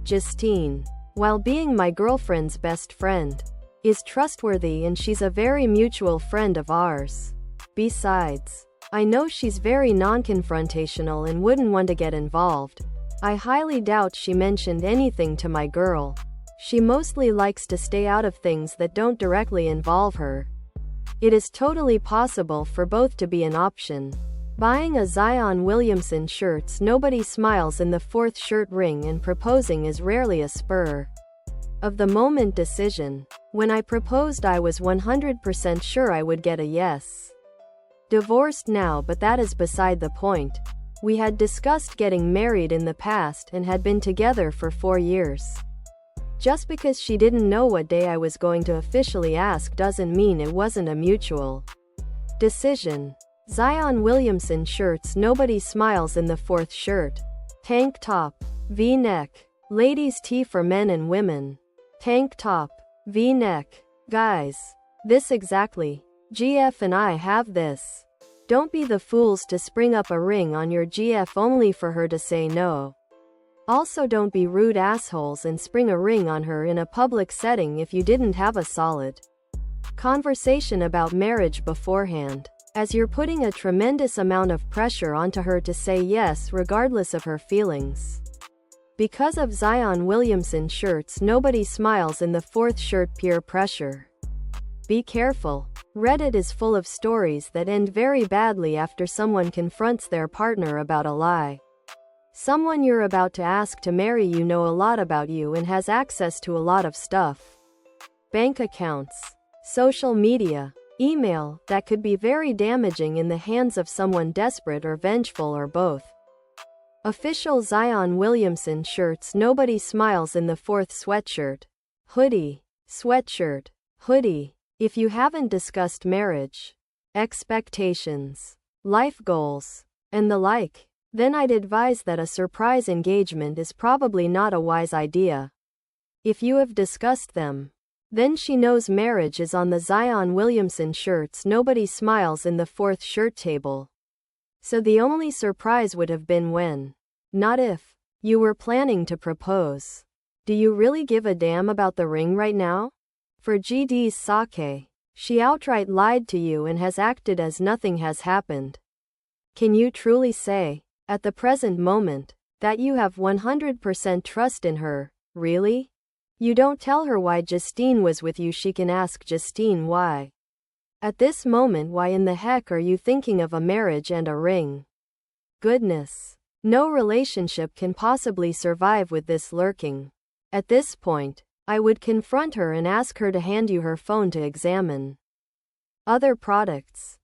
Justine, while being my girlfriend's best friend, is trustworthy and she's a very mutual friend of ours. Besides, I know she's very non-confrontational and wouldn't want to get involved. I highly doubt she mentioned anything to my girl. She mostly likes to stay out of things that don't directly involve her. It is totally possible for both to be an option. Buying a Zion Williamson shirts nobody smiles in the fourth shirt ring and proposing is rarely a spur of the moment decision. When I proposed I was 100% sure I would get a yes. Divorced now, but that is beside the point. We had discussed getting married in the past and had been together for 4 years. Just because she didn't know what day I was going to officially ask doesn't mean it wasn't a mutual decision. Zion Williamson shirts nobody smiles in the fourth shirt. Tank top, V-neck. Ladies tee for men and women. Tank top, V-neck. Guys, this exactly. GF and I have this. Don't be the fools to spring up a ring on your GF only for her to say no. Also, don't be rude assholes and spring a ring on her in a public setting if you didn't have a solid conversation about marriage beforehand, as you're putting a tremendous amount of pressure onto her to say yes regardless of her feelings. Because of Zion Williamson shirts nobody smiles in the fourth shirt peer pressure. Be careful. Reddit is full of stories that end very badly after someone confronts their partner about a lie. Someone you're about to ask to marry you know a lot about you and has access to a lot of stuff. Bank accounts, social media, email, that could be very damaging in the hands of someone desperate or vengeful or both. Official Zion Williamson shirts nobody smiles in the fourth sweatshirt, hoodie, sweatshirt, hoodie. If you haven't discussed marriage, expectations, life goals, and the like, then I'd advise that a surprise engagement is probably not a wise idea. If you have discussed them, then she knows marriage is on the Zion Williamson shirts nobody smiles in the fourth shirt table. So the only surprise would have been when, not if, you were planning to propose. Do you really give a damn about the ring right now? For GD's sake, she outright lied to you and has acted as nothing has happened. Can you truly say, at the present moment, that you have 100% trust in her, really? You don't tell her why Justine was with you. She can ask Justine why. At this moment, why in the heck are you thinking of a marriage and a ring? Goodness. No relationship can possibly survive with this lurking. At this point, I would confront her and ask her to hand you her phone to examine other products.